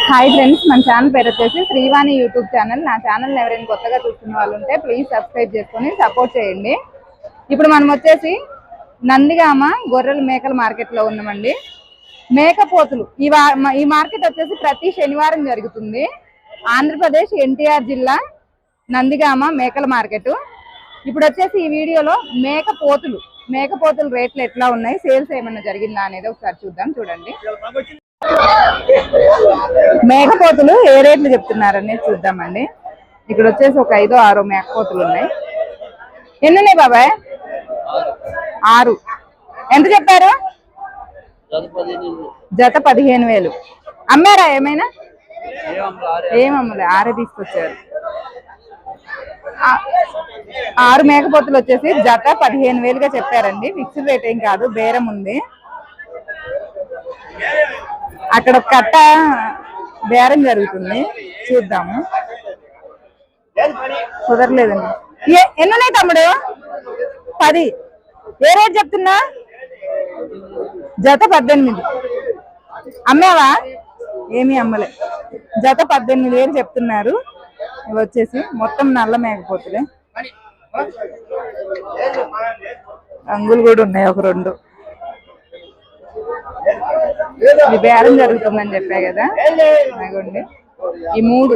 Hi friends, మన channel పేరు వచ్చేసి శ్రీవాణి యూట్యూబ్ ఛానల్. నా ఛానల్ ఎవరైనా కొత్తగా చూస్తున్న వాళ్ళు ఉంటే ప్లీజ్ సబ్స్క్రైబ్ చేసుకొని సపోర్ట్ చేయండి. ఇప్పుడు మనం వచ్చేసి నందిగామ గొర్రెల మేకల మార్కెట్లో ఉన్నామండి. మేకపోతులు ఈ మార్కెట్ వచ్చేసి ప్రతి శనివారం జరుగుతుంది. ఆంధ్రప్రదేశ్ ఎన్టీఆర్ జిల్లా నందిగామ మేకల మార్కెట్. ఇప్పుడు వచ్చేసి ఈ వీడియోలో మేకపోతులు రేట్లు ఎట్లా ఉన్నాయి, సేల్స్ ఏమన్నా జరిగిందా అనేది ఒకసారి చూద్దాం. చూడండి, మేకపోతులు ఏ రేట్లు చెప్తున్నారని చూద్దామండి. ఇక్కడ వచ్చేసి ఒక 5-6 మేకపోతులు ఉన్నాయి. ఎన్ని ఉన్నాయి బాబాయ్? 6. ఎంత చెప్పారు? జత 15,000. అమ్మారా ఏమైనా? ఏమమ్మలే, 6 తీసుకొచ్చారు. 6 మేకపోతులు వచ్చేసి జత 15,000గా చెప్పారండి. ఫిక్స్డ్ రేట్ ఏం కాదు, బేరం ఉంది. అక్కడ ఒక కట్ట బేరం జరుగుతుంది, చూద్దాము. కుదరలేదండి. ఎన్ని ఉన్నాయి తమ్ముడు? 10. ఏ రేట్ చెప్తున్నా? జత 18. అమ్మావా? ఏమీ అమ్మలే, జత 18,000 చెప్తున్నారు. ఇవి వచ్చేసి మొత్తం నల్ల మేకపోతులే. రంగులు కూడా ఉన్నాయి, ఒక 2. ఇది బేరం జరుగుతుందని చెప్పా కదా, అదిగోండి ఈ 3.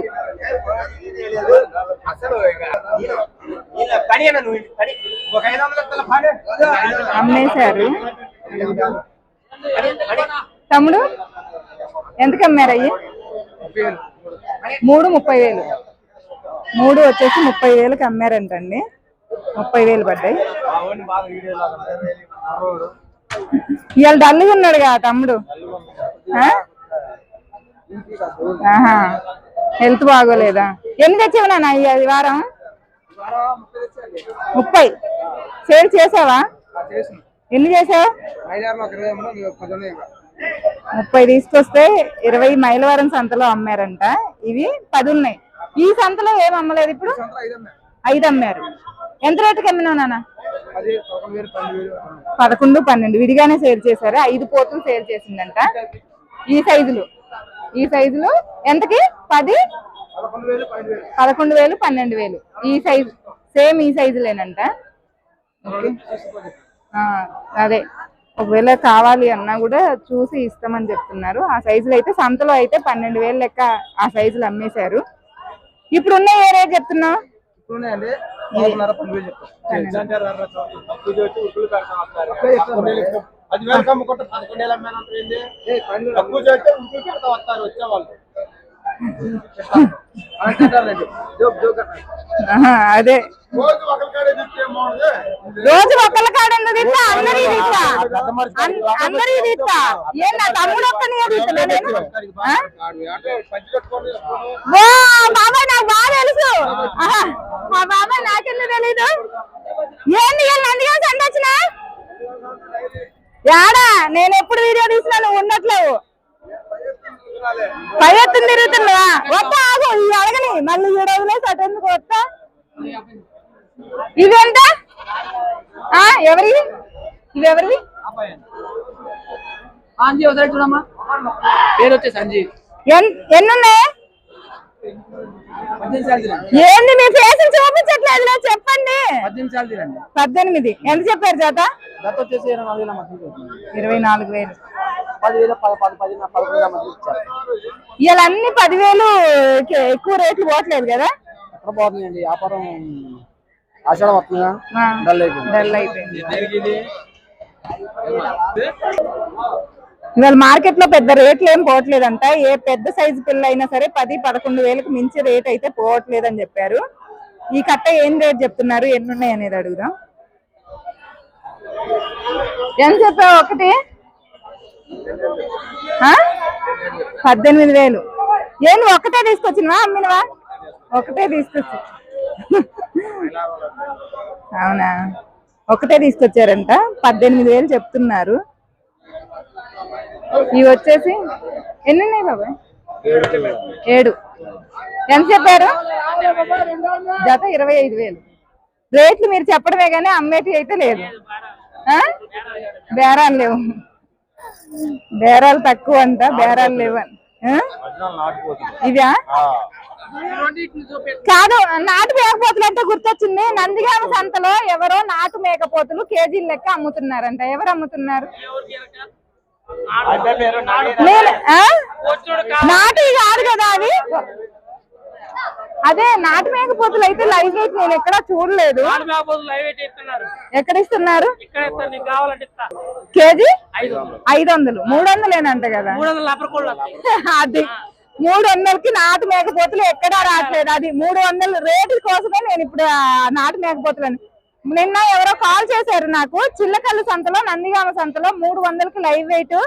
అమ్మేశారు. తమ్ముడు ఎంతకు అమ్మారు అయ్యి? 3 30,000. 3 వచ్చేసి 30,000కి అమ్మారంటండి. 30,000 పడ్డాయి. ఇవాళ డల్గా ఉన్నాడుగా తమ్ముడు. హెల్త్ బాగోలేదా? ఎన్ని తెచ్చావు నాన్న ఈ వారం? 30. సేల్ చేసావా? ఎన్ని చేసావు? 30 తీసుకొస్తే 20 మైలవరం సంతలో అమ్మారంట. ఇవి 10 ఉన్నాయి. ఈ సంతలో ఏం అమ్మలేదు. ఇప్పుడు 5 అమ్మారు. ఎంత రేటుకి అమ్మినావు నాన్న? 11, 12 విడిగానే సేల్ చేశారు. 5 పోతులు సేల్ చేసిందంట. ఈ సైజులు ఎంతకి? 10, 11,000, 12,000. ఈ సైజు సేమ్ ఈ సైజులేనంట. అదే ఒకవేళ కావాలి అన్నా కూడా చూసి ఇస్తామని చెప్తున్నారు. ఆ సైజులు అయితే సంతలో అయితే 12,000 లెక్క ఆ సైజులు అమ్మేశారు. ఇప్పుడు ఉన్నాయి ఏ రేట్ చెప్తున్నావు? అదే రోజు ఒకళ్ళ కాడ ఎందుకు తీస్తా? అందరి తీస్తా. ఏం నా తమ్ముడు ఒక్కనే తీస్తున్నా నేను? బాబాయ్ నాకు బాగా తెలుసు. మా బాబాయ్ నాకెందుకు తెలీదు? ఏంది నందిగా సండొచ్చిన యాడా? నేను ఎప్పుడు వీడియో తీసినా నువ్వు ఉన్నట్లేవు. పైఎత్తుని తిరుగుతున్నావా? వస్తా ఆగు, ఇవి అడగని మళ్ళీ 7 రోజులేసి అటు ఎందుకు వస్తా? ఇవెంత? ఎవరివి? ఇవెవరివి? ఎన్నున్నాయి? ఏంది మీ ఫేస్ చూపించట్లేదు, చెప్పండి. 18. ఎంత చెప్పారు జత? 24,000. ఇవాళ అన్ని 10,000. ఎక్కువ రేట్లు పోవట్లేదు కదా? పోతుందండి వ్యాపారం. ఆషాఢం వస్తుందా? డల్ అయిపోయింది. ఇవాళ మార్కెట్ లో పెద్ద రేట్లు ఏం పోవట్లేదంట. ఏ పెద్ద సైజు పిల్ల అయినా సరే 10-11,000కి మించి రేట్ అయితే పోవట్లేదని చెప్పారు. ఈ కట్ట ఏం రేట్ చెప్తున్నారు, ఎన్ని ఉన్నాయి అనేది అడుగుదాం. ఎంత చెప్పావు? ఒకటి 18,000. ఏంటి ఒకటే తీసుకొచ్చినవా, అమ్మినవా? ఒకటే తీసుకొచ్చి. అవునా, ఒకటే తీసుకొచ్చారంట. 18,000 చెప్తున్నారు. ఇవి వచ్చేసి ఎన్ని ఉన్నాయి బాబాయ్? 7. ఎంత చెప్పారు? జత 25,000. రేట్లు మీరు చెప్పడమే కానీ అమ్మేటి అయితే లేదు. బేరాలు లేవు. బేరాలు తక్కువ అంట, బేరాలు లేవని. ఇవా కాదు, నాటు మేకపోతులు అంటే గుర్తొచ్చింది. నందిగామ సంతలో ఎవరో నాటు మేకపోతులు కేజీల లెక్క అమ్ముతున్నారంట. ఎవరు అమ్ముతున్నారు? నాటు కాదు కదా అది. అదే నాటు మేకపోతులు అయితే లైవ్ వెయిట్ నేను ఎక్కడా చూడలేదు. ఎక్కడ ఇస్తున్నారు? కేజీ 500, 300 కదా. అది 300కి నాటు మేకపోతులు ఎక్కడా రావట్లేదు. అది 300 రేటు కోసమే నేను ఇప్పుడు నాటు మేకపోతులని. నిన్న ఎవరో కాల్ చేశారు నాకు, చిల్లకల్లు సంతలో నందిగామ సంతలో 300కి లైవ్ వెయిట్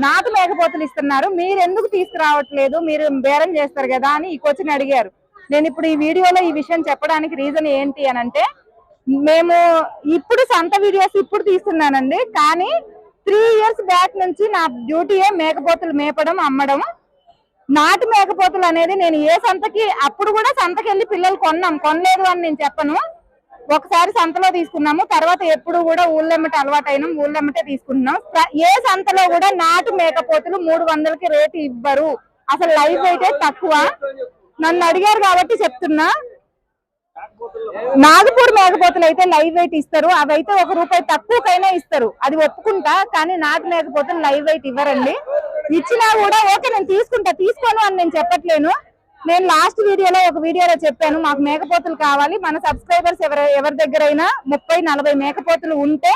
నాటు మేకపోతులు ఇస్తున్నారు, మీరు ఎందుకు తీసుకురావట్లేదు, మీరు బేరం చేస్తారు కదా అని ఈ క్వశ్చన్ అడిగారు. నేను ఇప్పుడు ఈ వీడియోలో ఈ విషయం చెప్పడానికి రీజన్ ఏంటి అని అంటే, మేము ఇప్పుడు సంత వీడియోస్ ఇప్పుడు తీస్తున్నానండి, కానీ 3 ఇయర్స్ బ్యాక్ నుంచి నా డ్యూటీయే మేకపోతులు మేపడం, అమ్మడం. నాటు మేకపోతులు అనేది నేను ఏ సంతకి, అప్పుడు కూడా సంతకి వెళ్ళి పిల్లలు కొనలేదు అని నేను చెప్పను. ఒకసారి సంతలో తీసుకున్నాము, తర్వాత ఎప్పుడు కూడా ఊళ్ళెమ్మట అలవాటు అయినాం, ఊళ్ళెమ్మటే తీసుకుంటున్నాం. ఏ సంతలో కూడా నాటు మేకపోతులు 300కి రేటు ఇవ్వరు, అసలు లైవ్ వెయిటే తక్కువ. నన్ను అడిగారు కాబట్టి చెప్తున్నా. నాగపూర్ మేకపోతులు అయితే లైవ్ వెయిట్ ఇస్తారు, అవైతే ₹1 తక్కువకైనా ఇస్తారు, అది ఒప్పుకుంటా. కానీ నాటు మేకపోతులు లైవ్ వెయిట్ ఇవ్వరండి. ఇచ్చినా కూడా ఓకే నేను తీసుకోను అని నేను చెప్పట్లేను. నేను లాస్ట్ వీడియోలో ఒక వీడియోలో చెప్పాను, మాకు మేకపోతులు కావాలి, మన సబ్స్క్రైబర్స్ ఎవరి దగ్గరైనా 30-40 మేకపోతులు ఉంటే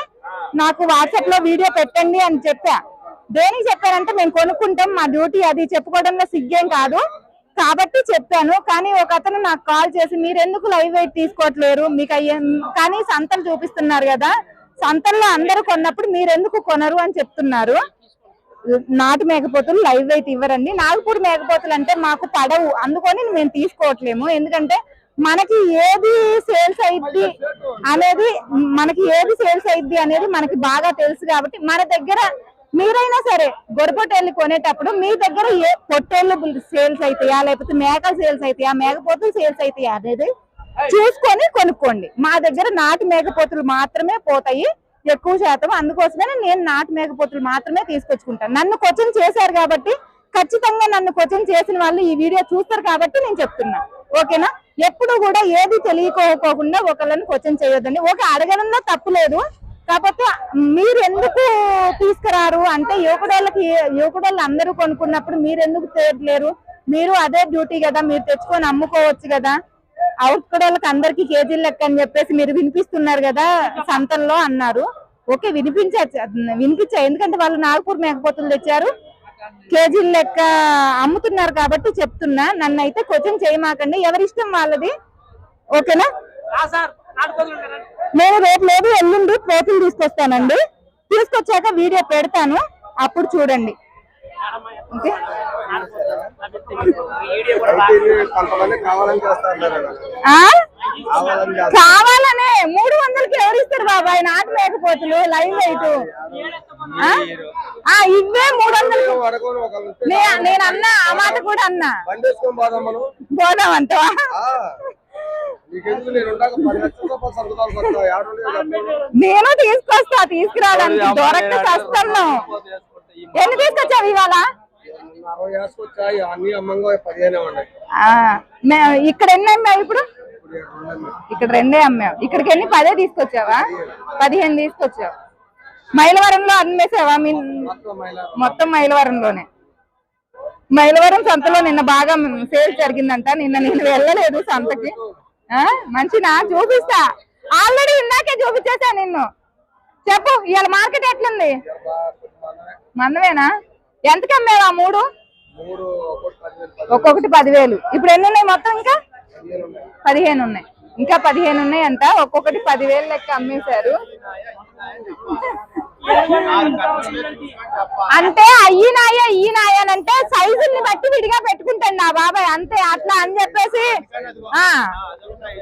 నాకు వాట్సాప్ లో వీడియో పెట్టండి అని చెప్పా. దేనికి చెప్పారంటే మేము కొనుక్కుంటాం, మా డ్యూటీ అది, చెప్పుకోవడంలో సిగ్గేం కాదు కాబట్టి చెప్పాను. కానీ ఒక అతను నాకు కాల్ చేసి, మీరు ఎందుకు లైవ్ వెయిట్ తీసుకోవట్లేరు, మీకు కానీ సంతలు చూపిస్తున్నారు కదా, సంతల్లో అందరూ కొన్నప్పుడు మీరు ఎందుకు కొనరు అని చెప్తున్నారు. నాటు మేకపోతులు లైవ్ వెయిట్ ఇవ్వరండి. నాగపూర్ మేకపోతులు అంటే మాకు పడవు, అందుకని మేము తీసుకోవట్లేము. ఎందుకంటే మనకి ఏది సేల్స్ అయిద్ది అనేది మనకి బాగా తెలుసు కాబట్టి, మన దగ్గర మీరైనా సరే గొర్రెపొట్టేళ్ళు కొనేటప్పుడు మీ దగ్గర ఏ పొట్టేళ్ళు సేల్స్ అవుతాయా, లేకపోతే మేకలు సేల్స్ అవుతాయా, మేకపోతులు సేల్స్ అవుతాయా అనేది చూసుకొని కొనుక్కోండి. మా దగ్గర నాటు మేకపోతులు మాత్రమే పోతాయి ఎక్కువ శాతం, అందుకోసమే నేను నాటు మేకపోతులు మాత్రమే తీసుకొచ్చుకుంటాను. నన్ను క్వశ్చన్ చేశారు కాబట్టి, ఖచ్చితంగా నన్ను క్వశ్చన్ చేసిన వాళ్ళు ఈ వీడియో చూస్తారు కాబట్టి నేను చెప్తున్నా, ఓకేనా. ఎప్పుడు కూడా ఏది తెలియకోకుండా ఒకళ్ళని క్వశ్చన్ చేయొద్దండి. ఓకే, అడగడంలో తప్పు లేదు, కాకపోతే మీరు ఎందుకు తీసుకురారు అంటే, యువకుడోళ్ళు అందరూ కొనుక్కున్నప్పుడు మీరు ఎందుకు తేయట్లేరు, మీరు అదే డ్యూటీ కదా, మీరు తెచ్చుకొని అమ్ముకోవచ్చు కదా, యువకుడోళ్ళకి అందరికి కేజీలు లెక్క అని చెప్పేసి మీరు వినిపిస్తున్నారు కదా సంతల్లో అన్నారు. ఓకే, వినిపించా, ఎందుకంటే వాళ్ళు నాగపూర్ మేకపోతులు తెచ్చారు, కేజీల లెక్క అమ్ముతున్నారు కాబట్టి చెప్తున్నా. నన్ను అయితే క్వశ్చన్ చేయమాకండి, ఎవరిష్టం వాళ్ళది, ఓకేనా. నేను రేపు లేదు ఎల్లుండి పోతులు తీసుకొస్తానండి, తీసుకొచ్చాక వీడియో పెడతాను, అప్పుడు చూడండి. ఓకే, కావాలనే 300కి ఎవరు ఇస్తారు బాబాయ్ నాటు మేకపోతులు లైవ్ వెయిట్? ఇవే 300. నేను అన్నా, ఆ మాట కూడా అన్నా, పోదామంటావా? నేను తీసుకొస్తా, తీసుకురావడానికి దొరక్క కష్టం. ఎన్ని తీసుకొచ్చావు ఇవాళ? ఇక్కడ ఎన్ని అమ్మావు ఇప్పుడు? ఇక్కడ 2 అమ్మావు. ఇక్కడికి ఎన్ని? 10 తీసుకొచ్చావా? 15 తీసుకొచ్చావు. మైలవరంలో అమ్మేసావా? మొత్తం మైలవరంలోనే. మైలవరం సంతలో నిన్న బాగా సేల్స్ జరిగిందంట. నిన్న నేను వెళ్ళలేదు సంతకి. మంచినా? చూపిస్తా, ఆల్రెడీ ఇందాకే చూపించేసా నిన్ను. చెప్పు, ఇవాళ మార్కెట్ ఎట్లుంది? మందమేనా? ఎంతకి అమ్మేవా? 3 ఒక్కొక్కటి 10,000. ఇప్పుడు ఎన్ని ఉన్నాయి మొత్తం? ఇంకా 15 ఉన్నాయి. ఇంకా 15 ఉన్నాయి అంట, ఒక్కొక్కటి 10,000 లెక్క అమ్మేశారు. అంటే ఈయనాయనంటే సైజుల్ని బట్టి విడిగా పెట్టుకుంటాను నా బాబాయ్, అంతే. అట్లా అని చెప్పేసి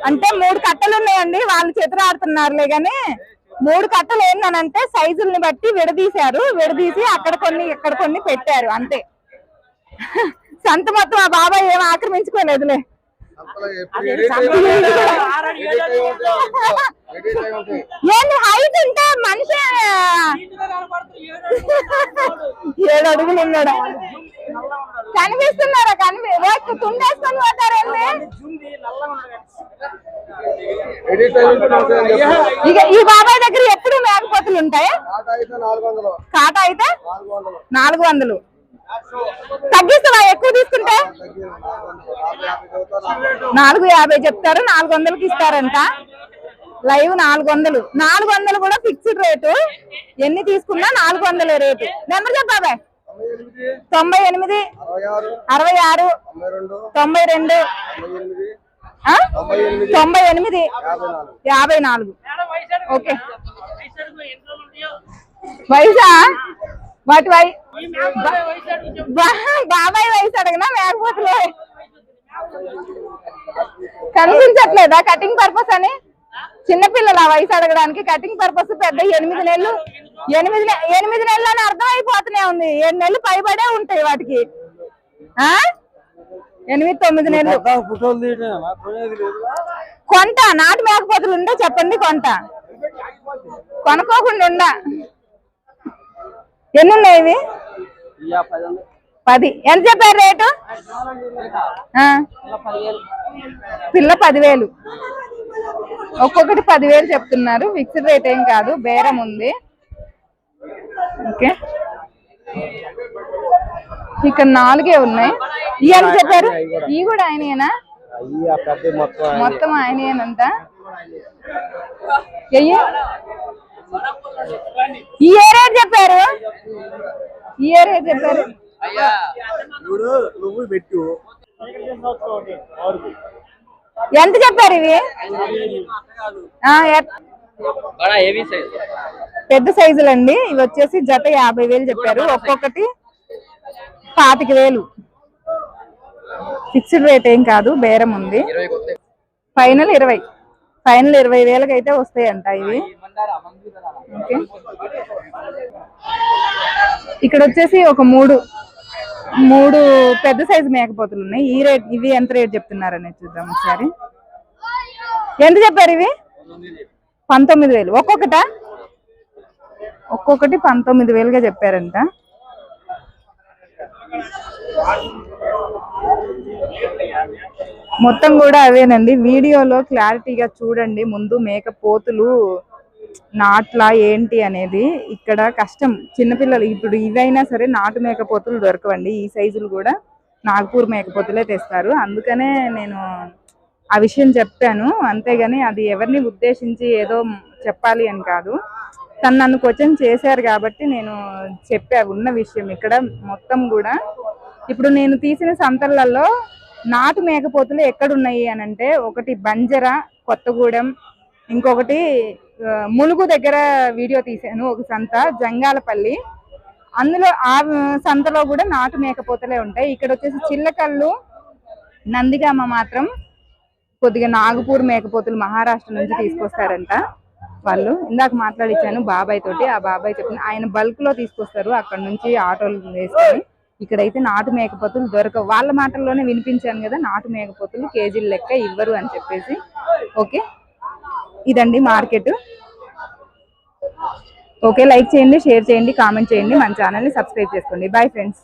అంటే 3 కట్టలు ఉన్నాయండి, వాళ్ళు చెతురాడుతున్నారులే గాని 3 కట్టలు ఏందనంటే సైజుల్ని బట్టి విడదీసి అక్కడ కొన్ని ఇక్కడ కొన్ని పెట్టారు, అంతే. సంత మొత్తం ఆ బాబాయ్ ఏం ఆక్రమించుకోలేదులే. ఏంది హైట్ ఉంటే మనిషి 7 అడుగులు ఉన్నాడు. కనిపిస్తున్నారా? తుండేసుకొని పోతారండి. ఇక ఈ బాబాయ్ దగ్గర ఎప్పుడు మేకపోతులు ఉంటాయి. కాటా అయితే 400. తగ్గిస్తావా ఎక్కువ తీసుకుంటే? 450 చెప్తారు, 400కి ఇస్తారంట. లైవ్ 400. 400 కూడా ఫిక్స్డ్ రేటు. ఎన్ని తీసుకున్నా 400 రేటు. నెంబర్ చెప్పాబాయ్. 98 66 92 98 54. ఓకే. వయసా? వాటి బాబాయ్ వయసు అడగనా మేకపోతులు? కనిపించట్లేదా కటింగ్ పర్పస్ అని? చిన్నపిల్లల వయసు అడగడానికి కటింగ్ పర్పస్ పెద్ద 8 నెలలు 8 నెలలు అని అర్థం అయిపోతూనే ఉంది. 7 నెలలు పైబడే ఉంటాయి వాటికి. 8-9 నెలలు. కొంట నాటు మేకపోతులు ఉండే చెప్పండి. కొంట కొనుక్కోకుండా ఉండ. ఎన్ని ఉన్నాయి ఇవి? 10. ఎంత చెప్పారు రేటు? పిల్ల 10,000. ఒక్కొక్కటి 10,000 చెప్తున్నారు. ఫిక్స్డ్ రేట్ ఏం కాదు, బేరం ఉంది. ఓకే. ఇక్కడ 4 ఉన్నాయి. ఇవి ఎంత చెప్పారు? ఇవి కూడా ఆయనేనా? మొత్తం ఆయనేనంట. ఈ ఏ రేట్ చెప్పారు? ఎంత చెప్పారు ఇవి? పెద్ద సైజులండి. ఇవి వచ్చేసి జత 50,000 చెప్పారు. ఒక్కొక్కటి 25,000. ఫిక్స్డ్ రేట్ ఏం కాదు, బేరం ఉంది. ఫైనల్ 20. ఫైనల్ 20,000కి అయితే వస్తాయంట ఇవి. ఓకే. ఇక్కడ వచ్చేసి ఒక 3 పెద్ద సైజు మేకపోతులు ఉన్నాయి. ఈ రేట్ ఇవి ఎంత రేట్ చెప్తున్నారనేది చూద్దాం ఒకసారి. ఎంత చెప్పారు ఇవి? 19,000. ఒక్కొక్కటి 19,000గా చెప్పారంట. మొత్తం కూడా అవేనండి. వీడియోలో క్లారిటీగా చూడండి. ముందు మేకపోతులు నాట్లా ఏంటి అనేది ఇక్కడ కష్టం. చిన్నపిల్లలు ఇప్పుడు ఇవైనా సరే నాటు మేకపోతులు దొరకవండి. ఈ సైజులు కూడా నాగపూర్ మేకపోతులే తెస్తారు. అందుకనే నేను ఆ విషయం చెప్పాను. అంతేగాని అది ఎవరిని ఉద్దేశించి ఏదో చెప్పాలి అని కాదు. తను నన్ను క్వశ్చన్ చేశారు కాబట్టి నేను చెప్పా ఉన్న విషయం. ఇక్కడ మొత్తం కూడా ఇప్పుడు నేను తీసిన సంతలలో నాటు మేకపోతులు ఎక్కడున్నాయి అని అంటే, ఒకటి బంజరా కొత్తగూడెం, ఇంకొకటి ములుగు దగ్గర వీడియో తీసాను. ఒక సంత జంగాలపల్లి, అందులో ఆ సంతలో కూడా నాటు మేకపోతలే ఉంటాయి. ఇక్కడ వచ్చేసి చిల్లకల్లు, నందిగామ మాత్రం కొద్దిగా నాగపూర్ మేకపోతులు మహారాష్ట్ర నుంచి తీసుకొస్తారంట. వాళ్ళు ఇందాక మాట్లాడిచ్చాను బాబాయ్ తోటి. ఆ బాబాయ్ చెప్పిన ఆయన బల్క్ లో తీసుకొస్తారు అక్కడ నుంచి ఆటోలు వేసుకొని. ఇక్కడైతే నాటు మేకపోతులు దొరకవు. వాళ్ళ మాటల్లోనే వినిపించాను కదా, నాటు మేకపోతులు కేజీల లెక్క ఇవ్వరు అని చెప్పేసి. ఓకే, ఇదండి మార్కెట్. ఓకే, లైక్ చేయండి, షేర్ చేయండి, కామెంట్ చేయండి, మన ఛానల్ని సబ్స్క్రైబ్ చేసుకోండి. Bye friends.